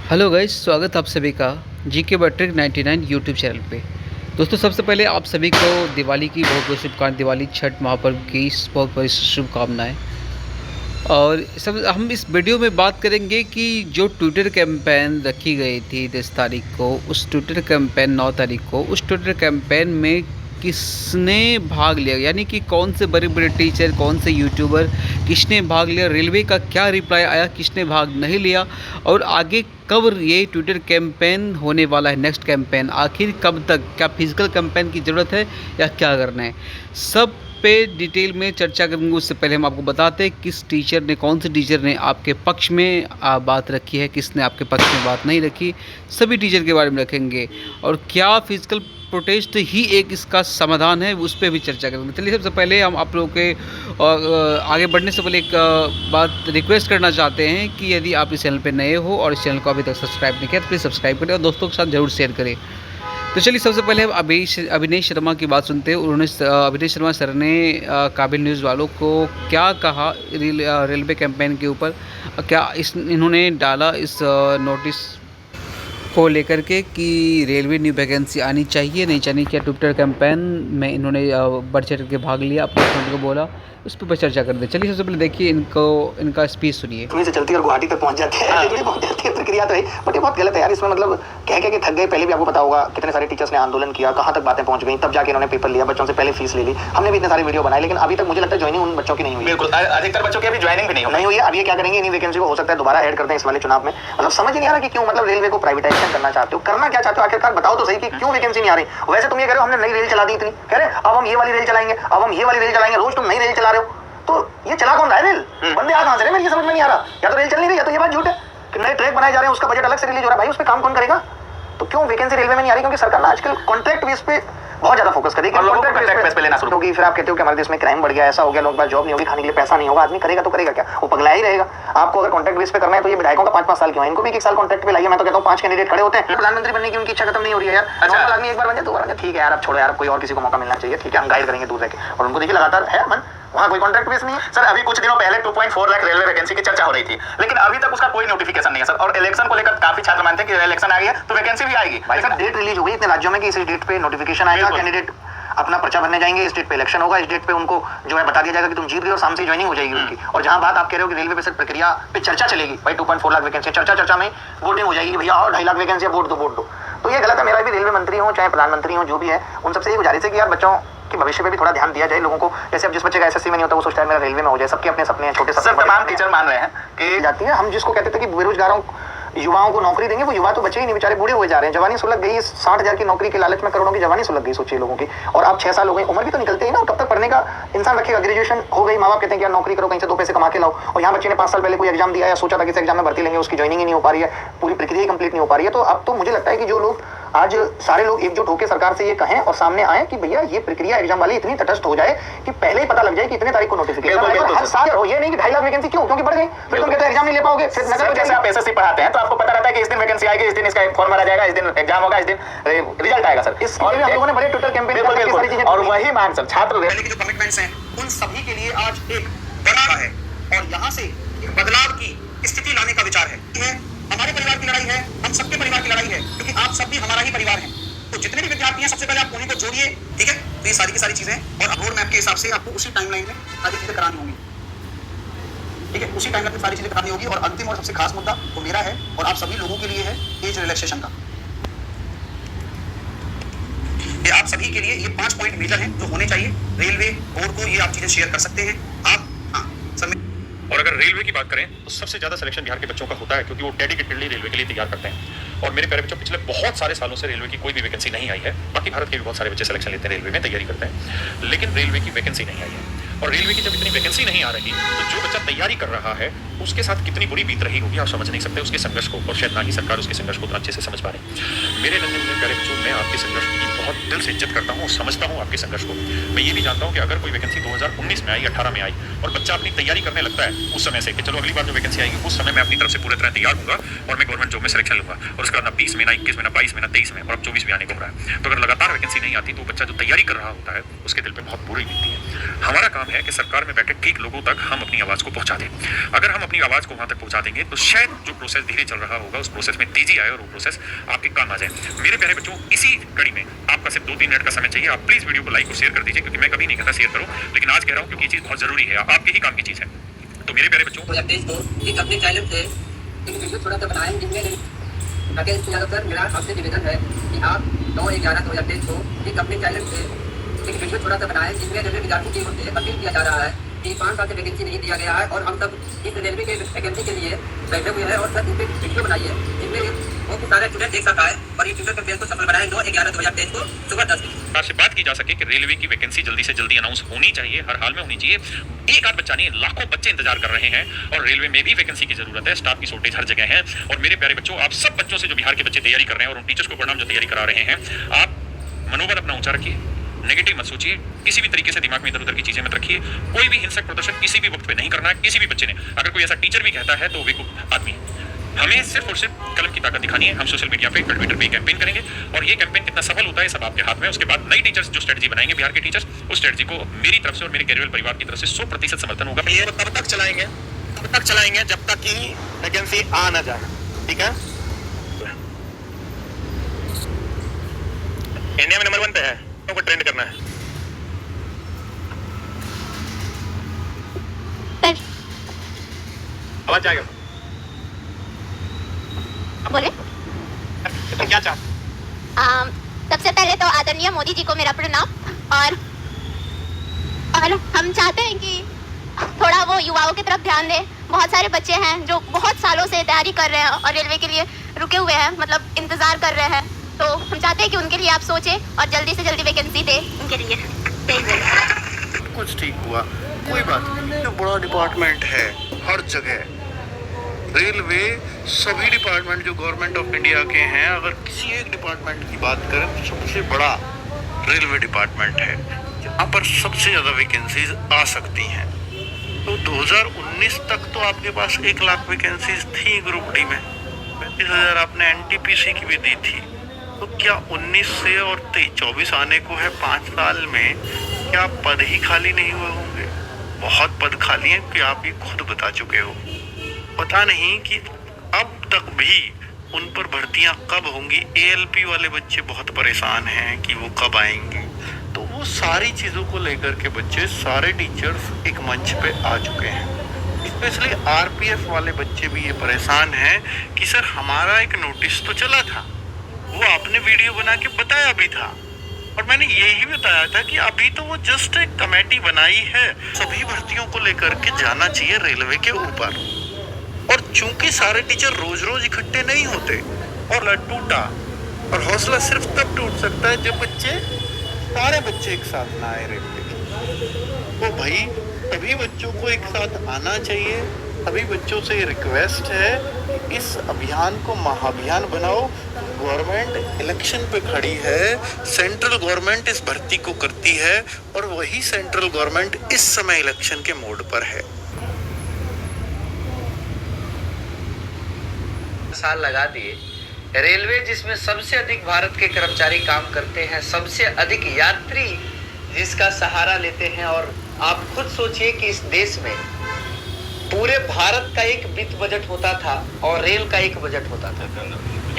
Hello guys, स्वागत आप सभी का जीके बट्रिक 99 यूट्यूब चैनल पे। दोस्तों, सबसे पहले आप सभी को दिवाली की बहुत बहुत शुभकामनाएं। दिवाली छठ महापर्व की बहुत बहुत शुभकामनाएं। और सब हम इस वीडियो में बात करेंगे कि जो ट्विटर कैंपेन रखी गई थी 10 तारीख को, उस ट्विटर कैंपेन 9 तारीख को, उस ट्विटर कैंपेन में किसने भाग लिया, यानी कि कौन से बड़े बड़े टीचर, कौन से यूट्यूबर, किसने भाग लिया, रेलवे का क्या रिप्लाई आया, किसने भाग नहीं लिया, और आगे कब ये ट्विटर कैंपेन होने वाला है, नेक्स्ट कैंपेन आखिर कब तक, क्या फिजिकल कैंपेन की ज़रूरत है या क्या करना है, सब पे डिटेल में चर्चा करेंगे। उससे पहले हम आपको बताते हैं किस टीचर ने, कौन से टीचर ने आपके पक्ष में बात रखी है, किसने आपके पक्ष में बात नहीं रखी, सभी टीचर के बारे में रखेंगे। और क्या फिजिकल प्रोटेस्ट ही एक इसका समाधान है, उस पर भी चर्चा करेंगे। चलिए, सबसे पहले हम आप लोगों के आगे बढ़ने से पहले एक बात रिक्वेस्ट करना चाहते हैं कि यदि आप इस चैनल पर नए हो और इस चैनल को अभी तक सब्सक्राइब नहीं किया तो प्लीज़ सब्सक्राइब करें और दोस्तों के साथ ज़रूर शेयर करें। तो चलिए, सबसे पहले हम अभिनय शर्मा की बात सुनते हैं। उन्होंने अभिनय शर्मा सर ने काबिल न्यूज़ वालों को क्या कहा रेलवे कैंपेन के ऊपर, क्या इन्होंने डाला इस नोटिस को लेकर के कि रेलवे न्यू वैकेंसी आनी चाहिए नहीं चाहिए, क्या ट्विटर कैंपेन में इन्होंने बढ़ चढ़ के भाग लिया, अपने फ्रेंड को बोला, उस पर चर्चा कर दे। चलिए, सबसे पहले देखिए इनका स्पीच सुनिए। से चलती है और गुवाहाटी तक पहुंच जाते हैं, दिल्ली पहुंच जाती है, प्रक्रिया तो है, बट ये बहुत गलत है यार। इसमें मतलब कह के थक गए। पहले भी आपको पता होगा कितने सारे टीचर्स ने आंदोलन किया, कहां तक बातें पहुंच गई, तब जाके इन्होंने पेपर लिया, बच्चों से पहले फीस ले ली। हमने भी इतने सारे वीडियो बनाए, लेकिन अभी तक मुझे लगता है ज्वाइनिंग उन बच्चों की नहीं हुई। बिल्कुल, अधिकतर बच्चों की अभी ज्वाइनिंग भी नहीं हुई है। अब ये क्या करेंगे, इन्हीं वैकेंसी को हो सकता है दोबारा ऐड कर दें इस वाले चुनाव में। मतलब समझ नहीं आ रहा कि क्यों, मतलब रेलवे को प्राइवेटाइजेशन करना चाहते हो, करना क्या चाहते हो, आखिरकार बताओ तो सही कि क्यों वैकेंसी नहीं आ रही। वैसे तुम ये कह रहे हो हमने नई रेल चला दी इतनी, कह रहे अब हम ये वाली रेल चलाएंगे, अब हम ये वाली रेल चलाएंगे, रोज तुम नई रेल चला रहे हो, तो ये चला कौन रहा है रेल? बंदे आ कहां से रहे, मेरी समझ में नहीं आ रहा। या तो रेल चल नहीं रही, या तो ये बात झूठ है कि नए ट्रैक बनाए जा रहे हैं, उसका बजट अलग से रिलीज हो रहा है। भाई उस पर काम कौन करेगा? तो क्यों वैकेंसी रेलवे में नहीं आ रही? क्योंकि सरकार ना आजकल कॉन्ट्रैक्ट बेस पे बहुत ज्यादा फोकस करेगी और लोगों को कॉन्ट्रैक्ट बेस पे लेना शुरू होगी। फिर आप कहते हो कि हमारे देश में क्राइम बढ़ गया, ऐसा हो गया, लोगों के पास जॉब नहीं होगी, खाने के लिए पैसा नहीं होगा, आदमी करेगा तो करेगा क्या? वो पगला ही रहेगा। आपको अगर कॉन्ट्रैक्ट बेस पे करना है तो ये विधायकों का 5-5 साल क्यों है, इनको भी 1 साल कॉन्ट्रैक्ट पे लाइए। मैं तो कहता हूं 5 कैंडिडेट खड़े होते हैं, प्रधानमंत्री बनने की उनकी इच्छा खत्म नहीं हो रही है यार। नॉर्मल आदमी एक बार बन जाए, 2 बार बन जाए, ठीक है यार, अब छोड़ो यार, कोई और किसी को मौका मिलना चाहिए, ठीक है, हम गाइड करेंगे दूर रह और उनको देखिए लगातार है मन, वहाँ कोई कॉन्ट्रैक्ट बेस नहीं है। सर, अभी कुछ दिनों पहले 2.4 लाख रेलवे वैकेंसी की चर्चा हो रही थी, लेकिन अभी तक उसका कोई नोटिफिकेशन नहीं है सर। और इलेक्शन को लेकर काफी छात्र मानते हैं कि इलेक्शन आ गया तो वैकेंसी भी आएगी। भाई सर, डेट रिलीज हो गई इतने राज्यों में कि इस डेट पे नोटिफिकेशन आएगा, कैंडिडेट अपना पर्चा भरने जाएंगे, इस डेट पे इलेक्शन होगा, इस डेट पे उनको जो है बता दिया जाएगा कि तुम जीत गए और शाम से ज्वाइनिंग हो जाएगी उनकी। और जहां बात आप कह रहे हो कि रेलवे पे सर प्रक्रिया पे चर्चा चलेगी, भाई 2.4 लाख वैकेंसी, चर्चा में वोटिंग हो जाएगी, भैया और 2.5 लाख वैकेंसी, वोट दो। तो ये गलत है। मेरा भी रेलवे मंत्री हो चाहे प्रधानमंत्री हो, जो भी है, उन सबसे ये गुजारिश है कि यार बच्चों कि भविष्य पे भी थोड़ा ध्यान दिया जाए लोगों को। जैसे अब जिस बच्चे का एसएससी में नहीं होता वो सोचता है मेरा रेलवे में हो जाए, सबके अपने सपने हैं, छोटे सपने। तमाम टीचर मान रहे हैं कि जाती है। हम जिसको कहते थे कि बेरोजगारों युवाओं को नौकरी देंगे, वो युवा तो बचे ही नहीं, बेचारे बूढ़े हुए जा रहे हैं, जवानी सुलग गई। 60,000 की नौकरी के लालच में करोड़ों की जवानी सुलग गई, सोचिए लोगों की। और अब 6 साल हो गए, उम्र भी तो निकलते ही ना, कब तक पढ़ने का इंसान रखेगा? ग्रेजुएशन हो गई, माँ बाप कहते हैं कि यार नौकरी करो, कहीं से 2 पैसे कमा के लाओ। और यहाँ बच्चे ने 5 साल पहले कोई एग्जाम दिया या सोचा था कि इस एग्जाम में भर्ती लेंगे, उसकी ज्वाइनिंग ही नहीं हो पा रही है, पूरी प्रक्रिया कंप्लीट नहीं हो पा रही है। तो अब तो मुझे लगता है कि जो लोग आज सारे लोग एकजुट होकर सरकार से ये कहें और सामने आए कि भैया ये प्रक्रिया एग्जाम वाली इतनी तटस्थ हो जाए कि पहले ही पता लग जाए कि इतने तारीख को नोटिफिकेशन है। हर साल हो, ये नहीं कि 2.5 लाख वैकेंसी क्यों? क्योंकि बढ़ गई, फिर तुम कहते हो एग्जाम नहीं ले पाओगे। फिर नगर जैसे आप एसएससी पढ़ाते हैं तो आपको पता रहता है कि इस दिन वैकेंसी आएगी, इस दिन इसका फॉर्म भरा जाएगा, इस दिन एग्जाम होगा, इस दिन रिजल्ट आएगा सर। इस और हम लोगों ने बड़े ट्विटर कैंपेन और वही मान सर छात्र पहले की जो कमिटमेंट्स हैं उन सभी के लिए आज एक बड़ा है और यहाँ से एक बदलाव की स्थिति लाने का विचार है। हमारे परिवार की लड़ाई है, हम सबके परिवार की लड़ाई है, क्योंकि आप सब भी हमारा ही परिवार हैं। तो जितने भी विद्यार्थी हैं, सबसे पहले आप उन्हीं को जोड़िए, ठीक है? तो ये सारी की सारी चीजें और रोड मैप के हिसाब से आपको उसी टाइमलाइन में सारी चीजें करानी होंगी, ठीक है? उसी टाइमलाइन में सारी चीजें करानी होगी। और अंतिम और सबसे खास मुद्दा वो मेरा है और आप सभी लोगों के लिए है, एज रिलैक्सेशन का। ये आप सभी के लिए ये 5 पॉइंट मेजर हैं जो होने चाहिए। रेलवे बोर्ड को ये आप चीजें शेयर कर सकते हैं आप। और अगर रेलवे की बात करें तो सबसे ज्यादा सिलेक्शन बिहार के बच्चों का होता है, क्योंकि वो डेडिकेटेडली रेलवे के लिए तैयार करते हैं। और मेरे प्यारे बच्चों, पिछले बहुत सारे सालों से रेलवे की कोई भी वैकेंसी नहीं आई है। बाकी भारत के भी बहुत सारे बच्चे सिलेक्शन लेते हैं, रेलवे में तैयारी करते हैं, लेकिन रेलवे की वैकेंसी नहीं आई है। और रेलवे की जब इतनी वैकेंसी नहीं आ रही तो जो बच्चा तैयारी कर रहा है उसके साथ कितनी बुरी बीत रही होगी आप समझ नहीं सकते उसके संघर्ष को। और शायद ना ही सरकार उसके संघर्ष को अच्छे से समझ पा रही। मेरे नन्हे मुन्ने प्यारे बच्चों, मैं आपके संघर्ष की बहुत दिल से इज्जत करता हूँ और समझता हूँ आपके संघर्ष को। मैं ये भी जानता हूँ कि अगर कोई वैकेंसी 2019 में आई, 18 में आई और बच्चा अपनी तैयारी करने लगता है उस समय से कि चलो अगली बार जो वैकेंसी आएगी उस समय मैं अपनी तरफ से पूरी तरह तैयार होऊंगा और मैं गवर्नमेंट जॉब में सिलेक्शन लूंगा। और उसके बाद ना 20 में, ना 21 में, ना 22 में, ना 23 में, और अब 24 में आने को हो रहा है। तो अगर लगातार वैकेंसी नहीं आती तो बच्चा जो तैयारी कर रहा होता है उसके दिल पे बहुत बुरी बीतती है। हमारा काम है कि सरकार में बैठे ठीक लोगों तक हम अपनी आवाज को पहुंचा दें। अगर हम अपनी आवाज़ को वहाँ तक पहुँचा देंगे तो शायद जो प्रोसेस धीरे चल रहा होगा उस प्रोसेस में तेजी आए और वो प्रोसेस आपके काम आ जाए। मेरे प्यारे बच्चों, इसी कड़ी में आपका सिर्फ 2-3 मिनट का समय चाहिए। आप प्लीज़ वीडियो को लाइक और शेयर कर दीजिए, क्योंकि मैं कभी नहीं कहता शेयर करो, लेकिन आज कह रहा हूँ क्योंकि ये चीज़ बहुत ज़रूरी है, आपके ही काम की चीज़ है। तो मेरे प्यारे बच्चों, एक अपने चैनल से एक वीडियो थोड़ा सा बनाएं जिसमें राकेश यादव सर, मेरा आपसे निवेदन है कि आप 9/11/2023 को एक अपने चैनल से एक वीडियो थोड़ा सा बनाएं जिसमें रेलवे विद्यार्थियों की ओर से अपील किया जा रहा है कि 5 साल से वैकेंसी नहीं दिया गया है और हम सब इस रेलवे के वैकेंसी के लिए बैठे हुए हैं और सर इस पर वीडियो बनाइए जिसमें वो सारे स्टूडेंट देख सकता है और ये ट्विटर कैंपेन को सफल बनाए 9/11/2023 को सुबह 10 बजे। से बात की जा सके कि रेलवे की वैकेंसी जल्दी से जल्दी अनाउंस होनी चाहिए, हर हाल में होनी चाहिए। एक आध बच्चा नहीं, लाखों बच्चे इंतजार कर रहे हैं और रेलवे में भी वैकेंसी की जरूरत है। स्टाफ की शॉर्टेज हर जगह है। और मेरे प्यारे बच्चों, आप सब बच्चों से जो बिहार के बच्चे तैयारी कर रहे हैं और उन टीचर्स को परिणाम जो तैयारी करा रहे हैं, आप मनोबल अपना ऊंचा रखिए, नेगेटिव मत सोचिए, किसी भी तरीके से दिमाग में इधर उधर की चीजें मत रखिए। कोई भी हिंसक प्रदर्शन किसी भी वक्त पे नहीं करना है, किसी भी बच्चे ने। अगर कोई ऐसा टीचर भी कहता है तो बेवकूफ आदमी है। हमें सिर्फ और सिर्फ कलम की ताकत दिखानी है। हम सोशल मीडिया पे, ट्विटर पे कैंपेन करेंगे और ये कैंपेन कितना सफल होता है सब आपके हाथ में। उसके बाद नई टीचर्स जो स्ट्रेटजी बनाएंगे बिहार के टीचर्स, उस स्ट्रेटजी को मेरी तरफ से और मेरे केरल परिवार की तरफ से 100% समर्थन होगा। ये तब तक चलाएंगे जब तक कि वैकेंसी आ ना जाए, ठीक है। इंडिया में नंबर 1 पे है, तो ट्रेंड करना है। आवाज जाएगा, बोले। तुम क्या चाहते? सबसे पहले तो आदरणीय मोदी जी को मेरा प्रणाम और हम चाहते हैं कि थोड़ा वो युवाओं की तरफ ध्यान दें। बहुत सारे बच्चे हैं जो बहुत सालों से तैयारी कर रहे हैं और रेलवे के लिए रुके हुए हैं, मतलब इंतजार कर रहे हैं। तो हम चाहते हैं कि उनके लिए आप सोचें और जल्दी से जल्दी वैकेंसी दें उनके लिए। कुछ ठीक हुआ, कोई बात नहीं। तो बड़ा डिपार्टमेंट है हर जगह। रेलवे सभी डिपार्टमेंट जो गवर्नमेंट ऑफ इंडिया के हैं, अगर किसी एक डिपार्टमेंट की बात करें तो सबसे बड़ा रेलवे डिपार्टमेंट है, जहाँ पर सबसे ज़्यादा वैकेंसीज आ सकती हैं। तो 2019 तक तो आपके पास 1 लाख वैकेंसीज थी ग्रुप डी में, 35,000 आपने NTPC की भी दी थी। तो क्या 19 से और 24 आने को है, 5 साल में क्या पद ही खाली नहीं हुए होंगे? बहुत पद खाली हैं कि आप ये खुद बता चुके हो। पता नहीं कि अब तक भी उन पर भर्तियां कब होंगी। ALP वाले बच्चे बहुत परेशान हैं कि वो कब आएंगी। तो वो सारी चीज़ों को लेकर के बच्चे, सारे टीचर्स एक मंच पे आ चुके हैं। स्पेशली RPF वाले बच्चे भी ये परेशान हैं कि सर हमारा एक नोटिस तो चला था, वो आपने वीडियो बना के बताया भी था और मैंने यही बताया था कि अभी तो वो जस्ट एक कमेटी बनाई है, सभी भर्तियों को लेकर के जाना चाहिए रेलवे के ऊपर। और चूंकि सारे टीचर रोज रोज इकट्ठे नहीं होते और टूटा, और हौसला सिर्फ तब टूट सकता है जब सारे बच्चे एक साथ ना आए रेलवे के। तो भाई सभी बच्चों को एक साथ आना चाहिए। सभी बच्चों से रिक्वेस्ट है, इस अभियान को महाअभियान बनाओ। गवर्नमेंट इलेक्शन पे खड़ी है, सेंट्रल गवर्नमेंट इस भर्ती को करती है और वही सेंट्रल गवर्नमेंट इस समय इलेक्शन के मोड पर है। साल लगा दिए, रेलवे जिसमें सबसे अधिक भारत के कर्मचारी काम करते हैं, सबसे अधिक यात्री जिसका सहारा लेते हैं, और आप खुद सोचिए कि इस देश में पूरे भारत का एक वित्त बजट होता था और रेल का एक बजट होता था,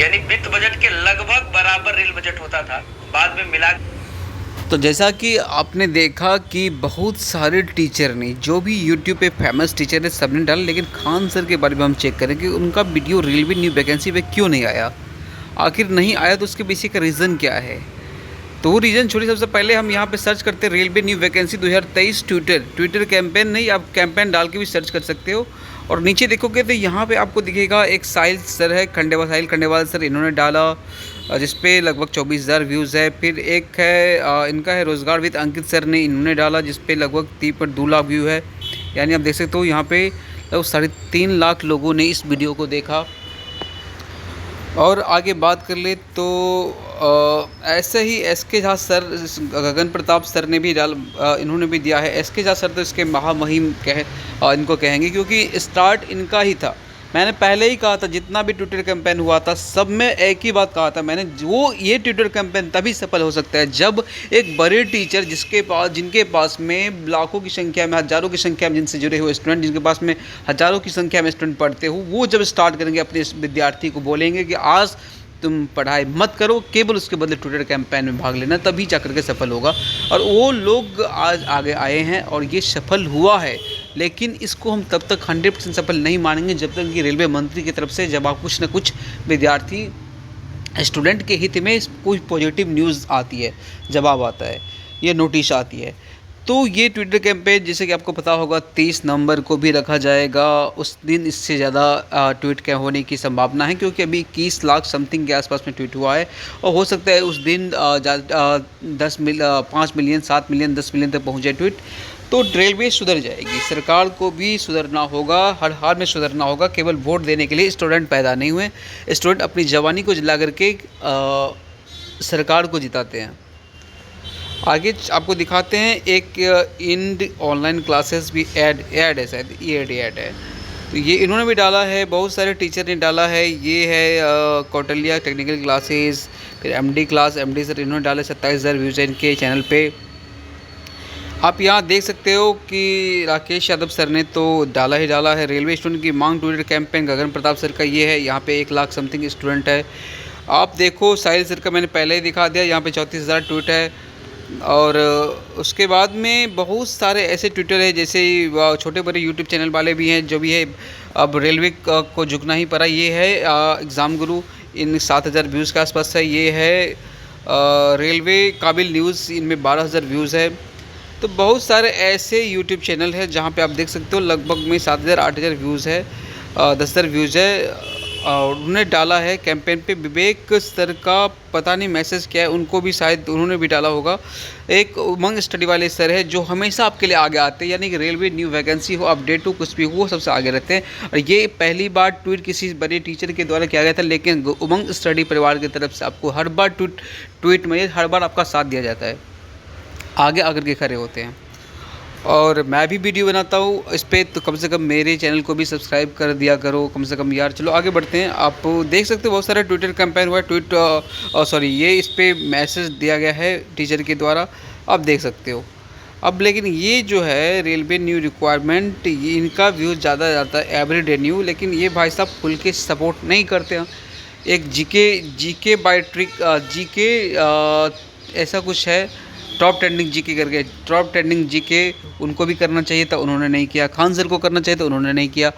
यानी वित्त बजट के लगभग बराबर रेल बजट होता था, बाद में मिला। तो जैसा कि आपने देखा कि बहुत सारे टीचर ने, जो भी यूट्यूब पे फेमस टीचर है, सबने डाला, लेकिन खान सर के बारे में हम चेक करें कि उनका वीडियो रेलवे न्यू वैकेंसी पे क्यों नहीं आया। आखिर नहीं आया तो उसके पीछे का रीज़न क्या है? तो वो रीज़न छोड़िए, सबसे पहले हम यहाँ पे सर्च करते हैं railway new vacancy 2023 Twitter campaign, नहीं आप कैंपेन डाल के भी सर्च कर सकते हो। और नीचे देखोगे तो यहाँ पे आपको दिखेगा एक साहिल सर है, साहिल खंडेवाल सर, इन्होंने डाला जिसपे लगभग 24,000 व्यूज़ है। फिर एक है इनका है रोज़गार विद अंकित सर ने, इन्होंने डाला जिसपे लगभग 3.2 लाख व्यू है। यानी आप देख सकते हो यहाँ पे लगभग 3.5 लाख लोगों ने इस वीडियो को देखा। और आगे बात कर ले तो ऐसे ही SK झा सर, गगन प्रताप सर ने भी इन्होंने भी दिया है। SK झा सर तो इसके महामहिम इनको कहेंगे, क्योंकि स्टार्ट इनका ही था। मैंने पहले ही कहा था, जितना भी ट्विटर कैंपेन हुआ था सब में एक ही बात कहा था मैंने, वो ये ट्विटर कैंपेन तभी सफल हो सकता है जब एक बड़े टीचर जिनके पास में लाखों की संख्या में, हज़ारों की संख्या में जिनसे जुड़े हुए स्टूडेंट, जिनके पास में हज़ारों की संख्या में स्टूडेंट पढ़ते हो, वो जब स्टार्ट करेंगे अपने इस विद्यार्थी को बोलेंगे कि आज तुम पढ़ाई मत करो, केवल उसके बदले ट्विटर कैंपेन में भाग लेना, तभी जाकर के सफल होगा। और वो लोग आज आगे आए हैं और ये सफल हुआ है। लेकिन इसको हम तब तक 100% सफल नहीं मानेंगे जब तक कि रेलवे मंत्री की तरफ से जब आप कुछ न कुछ विद्यार्थी स्टूडेंट के हित में कोई पॉजिटिव न्यूज़ आती है, जवाब आता है, ये नोटिस आती है। तो ये ट्विटर कैंपेन जैसे कि आपको पता होगा 30 नवंबर को भी रखा जाएगा। उस दिन इससे ज़्यादा ट्वीट क्या होने की संभावना है, क्योंकि अभी 21 लाख समथिंग के आसपास में ट्वीट हुआ है और हो सकता है उस दिन 5 मिलियन, 7 मिलियन, 10 मिलियन तक पहुँचे ट्वीट। तो रेलवे सुधर जाएगी, सरकार को भी सुधरना होगा, हर हाल में सुधरना होगा। केवल वोट देने के लिए स्टूडेंट पैदा नहीं हुए, स्टूडेंट अपनी जवानी को जला करके सरकार को जिताते हैं। आगे आपको दिखाते हैं एक इंड ऑनलाइन क्लासेस भी ऐड है, शायद ये ऐड है, तो ये इन्होंने भी डाला है, बहुत सारे टीचर ने डाला है। ये है कौटल्या टेक्निकल क्लासेस, फिर एमडी क्लास, एमडी सर इन्होंने डाला 27,000 व्यूज़ है इनके चैनल पे। आप यहाँ देख सकते हो कि राकेश यादव सर ने तो डाला ही डाला है। रेलवे स्टूडेंट की मांग ट्विटर कैंपेन गगन प्रताप सर का ये है, यहाँ पे 1 लाख समथिंग स्टूडेंट है। आप देखो साहिल सर का मैंने पहले ही दिखा दिया, यहाँ पे 34,000 ट्वीट है। और उसके बाद में बहुत सारे ऐसे ट्विटर है, जैसे छोटे बड़े यूट्यूब चैनल वाले भी हैं, जो भी है अब रेलवे को झुकना ही पड़ा। ये है एग्ज़ाम गुरु, इन 7,000 व्यूज़ के आसपास है। ये है रेलवे काबिल न्यूज़, इनमें 12,000 व्यूज़ है। तो बहुत सारे ऐसे यूट्यूब चैनल है जहाँ पे आप देख सकते हो लगभग में 7,000 8,000 व्यूज़ है, 10,000 व्यूज़ है। और उन्होंने डाला है कैंपेन पे। विवेक सर का पता नहीं मैसेज क्या है, उनको भी शायद उन्होंने भी डाला होगा। एक उमंग स्टडी वाले सर है जो हमेशा आपके लिए आगे आते हैं, यानी कि रेलवे न्यू वैकेंसी हो, अपडेट हो, कुछ भी हो, वो सबसे आगे रहते हैं। और ये पहली बार ट्वीट किसी बड़े टीचर के द्वारा किया गया था, लेकिन उमंग स्टडी परिवार की तरफ से आपको हर बार ट्वीट में हर बार आपका साथ दिया जाता है, आगे आकर के खड़े होते हैं। और मैं भी वीडियो बनाता हूँ इस पर, तो कम से कम मेरे चैनल को भी सब्सक्राइब कर दिया करो कम से कम यार। चलो आगे बढ़ते हैं। आप देख सकते हो बहुत सारा ट्विटर कैंपेन हुआ है, ये इस पर मैसेज दिया गया है टीचर के द्वारा, आप देख सकते हो। अब लेकिन ये जो है रेलवे न्यू रिक्वायरमेंट, ये इनका व्यूज़ ज़्यादा जाता है एवरीडे न्यू, लेकिन ये भाई साहब खुल के सपोर्ट नहीं करते हैं। एक जीके बाय ट्रिक ऐसा कुछ है, टॉप ट्रेंडिंग जीके करके, टॉप ट्रेंडिंग जीके उनको भी करना चाहिए था, उन्होंने नहीं किया। खान सर को करना चाहिए था, उन्होंने नहीं किया।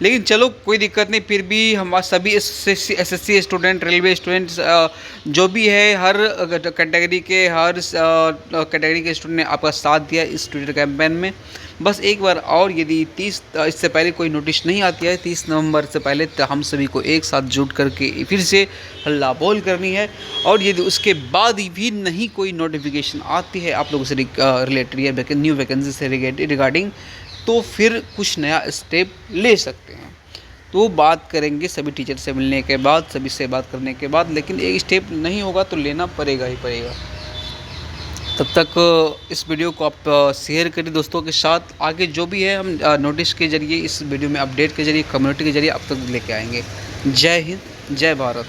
लेकिन चलो कोई दिक्कत नहीं, फिर भी हमारे सभी एसएससी स्टूडेंट, रेलवे स्टूडेंट्स जो भी है, हर कैटेगरी के स्टूडेंट ने आपका साथ दिया इस ट्विटर कैंपेन में। बस एक बार और यदि इससे पहले कोई नोटिस नहीं आती है 30 नवंबर से पहले, तो हम सभी को एक साथ जुट करके फिर से हल्ला बोल करनी है। और यदि उसके बाद भी नहीं कोई नोटिफिकेशन आती है आप लोगों से रिलेटेड या न्यू वैकेंसी से रिगार्डिंग, तो फिर कुछ नया स्टेप ले सकते हैं। तो बात करेंगे सभी टीचर से मिलने के बाद, सभी से बात करने के बाद, लेकिन एक स्टेप नहीं होगा तो लेना पड़ेगा ही पड़ेगा। तब तक इस वीडियो को आप शेयर करिए दोस्तों के साथ। आगे जो भी है हम नोटिस के जरिए, इस वीडियो में अपडेट के जरिए, कम्युनिटी के जरिए आप तक लेके आएंगे। जय हिंद, जय भारत।